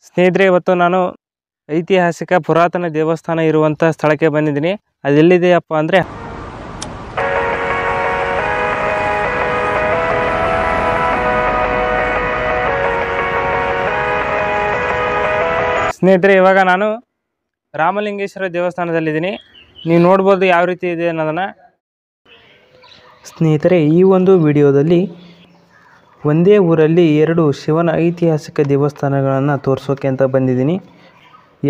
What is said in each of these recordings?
ಸ್ನೇಹಿತರೆ, ಇವತ್ತು ನಾನು ಐತಿಹಾಸಿಕ ಪುರಾತನ ದೇವಸ್ಥಾನ ಇರುವಂಥ ಸ್ಥಳಕ್ಕೆ ಬಂದಿದ್ದೀನಿ. ಅದೆಲ್ಲಿದೆಯಪ್ಪ ಅಂದರೆ ಸ್ನೇಹಿತರೆ, ಇವಾಗ ನಾನು ರಾಮಲಿಂಗೇಶ್ವರ ದೇವಸ್ಥಾನದಲ್ಲಿದ್ದೀನಿ. ನೀವು ನೋಡ್ಬೋದು ಯಾವ ರೀತಿ ಇದೆ ಅನ್ನೋದನ್ನು. ಸ್ನೇಹಿತರೆ, ಈ ಒಂದು ವಿಡಿಯೋದಲ್ಲಿ ಒಂದೇ ಊರಲ್ಲಿ ಎರಡು ಶಿವನ ಐತಿಹಾಸಿಕ ದೇವಸ್ಥಾನಗಳನ್ನು ತೋರಿಸೋಕೆ ಅಂತ ಬಂದಿದ್ದೀನಿ.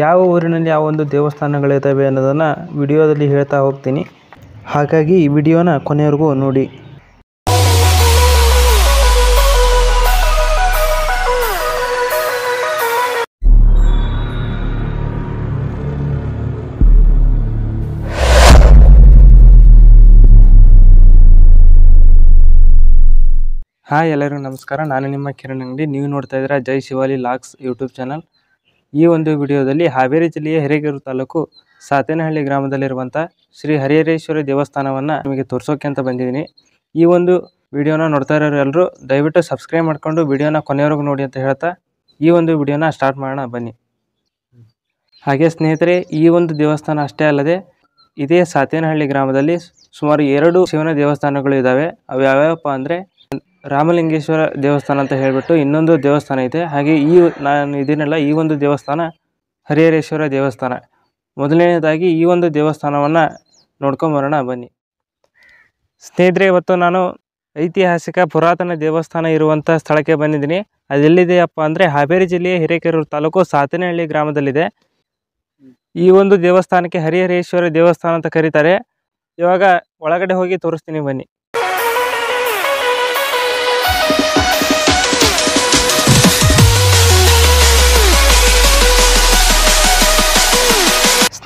ಯಾವ ಊರಿನಲ್ಲಿ ಯಾವ ಒಂದು ದೇವಸ್ಥಾನಗಳಿದ್ದಾವೆ ಅನ್ನೋದನ್ನು ವಿಡಿಯೋದಲ್ಲಿ ಹೇಳ್ತಾ ಹೋಗ್ತೀನಿ. ಹಾಗಾಗಿ ಈ ವಿಡಿಯೋನ ಕೊನೆವರೆಗೂ ನೋಡಿ. ಹಾಯ್, ಎಲ್ಲರಿಗೂ ನಮಸ್ಕಾರ. ನಾನು ನಿಮ್ಮ ಕಿರಣ್ ಅಂಗಡಿ. ನೀವು ನೋಡ್ತಾ ಇದ್ದೀರಾ ಜೈ ಶಿವಾಲಿ ಲಾಗ್ಸ್ ಯೂಟ್ಯೂಬ್ ಚಾನಲ್. ಈ ಒಂದು ವಿಡಿಯೋದಲ್ಲಿ ಹಾವೇರಿ ಜಿಲ್ಲೆಯ ಹಿರೇಕೆರೂರು ತಾಲೂಕು ಸಾತೇನಹಳ್ಳಿ ಗ್ರಾಮದಲ್ಲಿರುವಂಥ ಶ್ರೀ ಹರಿಹರೇಶ್ವರ ದೇವಸ್ಥಾನವನ್ನು ನಿಮಗೆ ತೋರಿಸೋಕೆ ಅಂತ ಬಂದಿದ್ದೀನಿ. ಈ ಒಂದು ವಿಡಿಯೋನ ನೋಡ್ತಾ ಇರೋರು ಎಲ್ಲರೂ ದಯವಿಟ್ಟು ಸಬ್ಸ್ಕ್ರೈಬ್ ಮಾಡಿಕೊಂಡು ವಿಡಿಯೋನ ಕೊನೆವರೆಗೂ ನೋಡಿ ಅಂತ ಹೇಳ್ತಾ ಈ ಒಂದು ವಿಡಿಯೋನ ಸ್ಟಾರ್ಟ್ ಮಾಡೋಣ ಬನ್ನಿ. ಹಾಗೆ ಸ್ನೇಹಿತರೆ, ಈ ಒಂದು ದೇವಸ್ಥಾನ ಅಷ್ಟೇ ಅಲ್ಲದೆ ಇದೇ ಸಾತೇನಹಳ್ಳಿ ಗ್ರಾಮದಲ್ಲಿ ಸುಮಾರು 2 ಶಿವನ ದೇವಸ್ಥಾನಗಳು ಇದ್ದಾವೆ. ಅವು ಯಾವ್ಯಾವಪ್ಪ ಅಂದರೆ ರಾಮಲಿಂಗೇಶ್ವರ ದೇವಸ್ಥಾನ ಅಂತ ಹೇಳಿಬಿಟ್ಟು ಇನ್ನೊಂದು ದೇವಸ್ಥಾನ ಇದೆ. ಹಾಗೆ ಈ ಒಂದು ದೇವಸ್ಥಾನ ಹರಿಹರೇಶ್ವರ ದೇವಸ್ಥಾನ. ಮೊದಲನೇದಾಗಿ ಈ ಒಂದು ದೇವಸ್ಥಾನವನ್ನು ನೋಡ್ಕೊಂಬರೋಣ ಬನ್ನಿ. ಸ್ನೇಹಿತರೆ, ಇವತ್ತು ನಾನು ಐತಿಹಾಸಿಕ ಪುರಾತನ ದೇವಸ್ಥಾನ ಇರುವಂಥ ಸ್ಥಳಕ್ಕೆ ಬಂದಿದ್ದೀನಿ. ಅದೆಲ್ಲಿದೆಯಪ್ಪ ಅಂದರೆ ಹಾವೇರಿ ಜಿಲ್ಲೆಯ ಹಿರೇಕೆರೂರು ತಾಲೂಕು ಸಾತೇನಹಳ್ಳಿ ಗ್ರಾಮದಲ್ಲಿದೆ. ಈ ಒಂದು ದೇವಸ್ಥಾನಕ್ಕೆ ಹರಿಹರೇಶ್ವರ ದೇವಸ್ಥಾನ ಅಂತ ಕರೀತಾರೆ. ಇವಾಗ ಒಳಗಡೆ ಹೋಗಿ ತೋರಿಸ್ತೀನಿ ಬನ್ನಿ.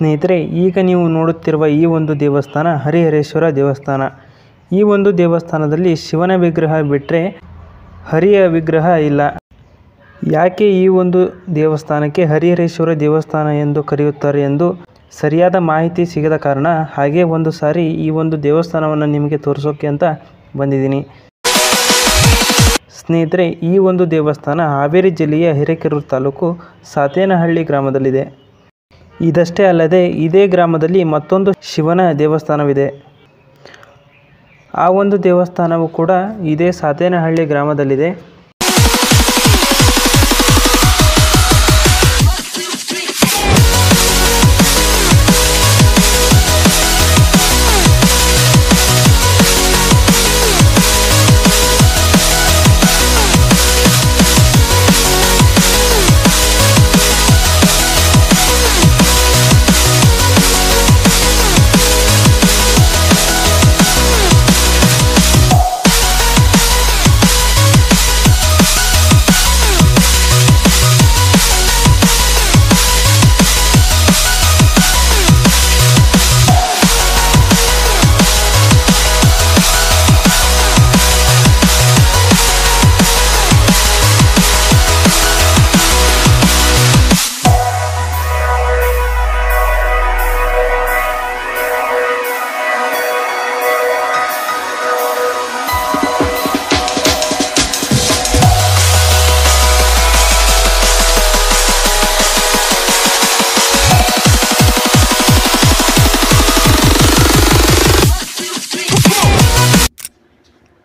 ಸ್ನೇಹಿತರೆ, ಈಗ ನೀವು ನೋಡುತ್ತಿರುವ ಈ ಒಂದು ದೇವಸ್ಥಾನ ಹರಿಹರೇಶ್ವರ ದೇವಸ್ಥಾನ. ಈ ಒಂದು ದೇವಸ್ಥಾನದಲ್ಲಿ ಶಿವನ ವಿಗ್ರಹ ಬಿಟ್ಟರೆ ಹರಿಯ ವಿಗ್ರಹ ಇಲ್ಲ. ಯಾಕೆ ಈ ಒಂದು ದೇವಸ್ಥಾನಕ್ಕೆ ಹರಿಹರೇಶ್ವರ ದೇವಸ್ಥಾನ ಎಂದು ಕರೆಯುತ್ತಾರೆ ಎಂದು ಸರಿಯಾದ ಮಾಹಿತಿ ಸಿಗದ ಕಾರಣ ಹಾಗೆ ಒಂದು ಸಾರಿ ಈ ಒಂದು ದೇವಸ್ಥಾನವನ್ನು ನಿಮಗೆ ತೋರಿಸೋಕೆ ಅಂತ ಬಂದಿದ್ದೀನಿ. ಸ್ನೇಹಿತರೆ, ಈ ಒಂದು ದೇವಸ್ಥಾನ ಹಾವೇರಿ ಜಿಲ್ಲೆಯ ಹಿರೇಕೆರೂರು ತಾಲೂಕು ಸಾತೇನಹಳ್ಳಿ ಗ್ರಾಮದಲ್ಲಿದೆ. ಇದಷ್ಟೇ ಅಲ್ಲದೆ ಇದೇ ಗ್ರಾಮದಲ್ಲಿ ಮತ್ತೊಂದು ಶಿವನ ದೇವಸ್ಥಾನವಿದೆ. ಆ ಒಂದು ದೇವಸ್ಥಾನವು ಕೂಡ ಇದೇ ಸಾತೇನಹಳ್ಳಿ ಗ್ರಾಮದಲ್ಲಿದೆ.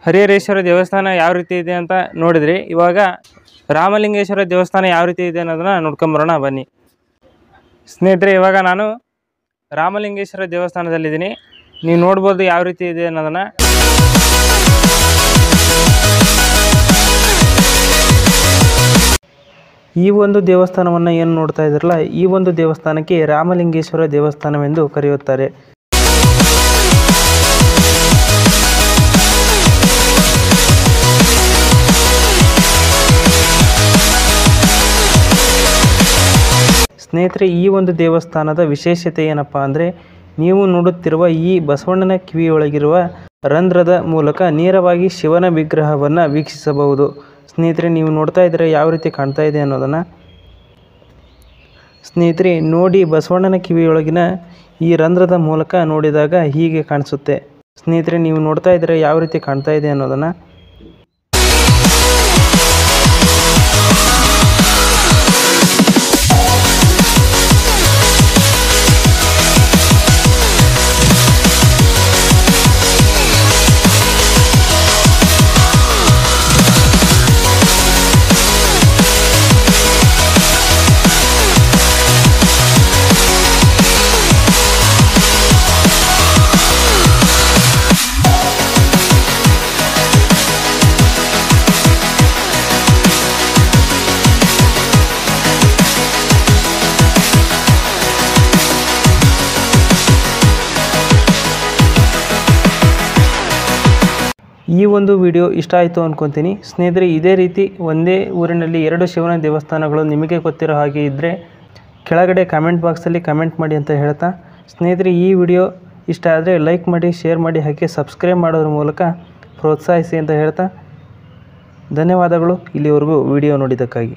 ಹರಿಹರೇಶ್ವರ ದೇವಸ್ಥಾನ ಯಾವ ರೀತಿ ಇದೆ ಅಂತ ನೋಡಿದ್ರಿ. ಇವಾಗ ರಾಮಲಿಂಗೇಶ್ವರ ದೇವಸ್ಥಾನ ಯಾವ ರೀತಿ ಇದೆ ಅನ್ನೋದನ್ನ ನೋಡ್ಕೊಂಬರೋಣ ಬನ್ನಿ. ಸ್ನೇಹಿತರೆ, ಇವಾಗ ನಾನು ರಾಮಲಿಂಗೇಶ್ವರ ದೇವಸ್ಥಾನದಲ್ಲಿದ್ದೀನಿ. ನೀವು ನೋಡ್ಬೋದು ಯಾವ ರೀತಿ ಇದೆ ಅನ್ನೋದನ್ನು. ಈ ಒಂದು ದೇವಸ್ಥಾನವನ್ನು ಏನು ನೋಡ್ತಾ ಇದ್ರಲ್ಲ, ಈ ಒಂದು ದೇವಸ್ಥಾನಕ್ಕೆ ರಾಮಲಿಂಗೇಶ್ವರ ದೇವಸ್ಥಾನವೆಂದು ಕರೆಯುತ್ತಾರೆ. ಸ್ನೇಹಿತರೆ, ಈ ಒಂದು ದೇವಸ್ಥಾನದ ವಿಶೇಷತೆ ಏನಪ್ಪ ಅಂದರೆ ನೀವು ನೋಡುತ್ತಿರುವ ಈ ಬಸವಣ್ಣನ ಕಿವಿಯೊಳಗಿರುವ ರಂಧ್ರದ ಮೂಲಕ ನೇರವಾಗಿ ಶಿವನ ವಿಗ್ರಹವನ್ನು ವೀಕ್ಷಿಸಬಹುದು. ಸ್ನೇಹಿತರೆ, ನೀವು ನೋಡ್ತಾ ಇದ್ದರೆ ಯಾವ ರೀತಿ ಕಾಣ್ತಾ ಇದೆ ಅನ್ನೋದನ್ನು. ಸ್ನೇಹಿತರೆ ನೋಡಿ, ಬಸವಣ್ಣನ ಕಿವಿಯೊಳಗಿನ ಈ ರಂಧ್ರದ ಮೂಲಕ ನೋಡಿದಾಗ ಹೀಗೆ ಕಾಣಿಸುತ್ತೆ. ಸ್ನೇಹಿತರೆ ನೀವು ನೋಡ್ತಾ ಇದ್ದರೆ ಯಾವ ರೀತಿ ಕಾಣ್ತಾ ಇದೆ ಅನ್ನೋದನ್ನು. ಈ ಒಂದು ವಿಡಿಯೋ ಇಷ್ಟ ಆಯಿತು ಅಂದ್ಕೊತೀನಿ ಸ್ನೇಹಿತರೆ. ಇದೇ ರೀತಿ ಒಂದೇ ಊರಿನಲ್ಲಿ 2 ಶಿವನ ದೇವಸ್ಥಾನಗಳು ನಿಮಗೆ ಗೊತ್ತಿರೋ ಹಾಗೆ ಇದ್ದರೆ ಕೆಳಗಡೆ ಕಾಮೆಂಟ್ ಬಾಕ್ಸಲ್ಲಿ ಕಮೆಂಟ್ ಮಾಡಿ ಅಂತ ಹೇಳ್ತಾ, ಸ್ನೇಹಿತರೆ ಈ ವಿಡಿಯೋ ಇಷ್ಟ ಆದರೆ ಲೈಕ್ ಮಾಡಿ, ಶೇರ್ ಮಾಡಿ, ಹಾಗೆ ಸಬ್ಸ್ಕ್ರೈಬ್ ಮಾಡೋದ್ರ ಮೂಲಕ ಪ್ರೋತ್ಸಾಹಿಸಿ ಅಂತ ಹೇಳ್ತಾ ಧನ್ಯವಾದಗಳು ಇಲ್ಲಿವರೆಗೂ ವಿಡಿಯೋ ನೋಡಿದ್ದಕ್ಕಾಗಿ.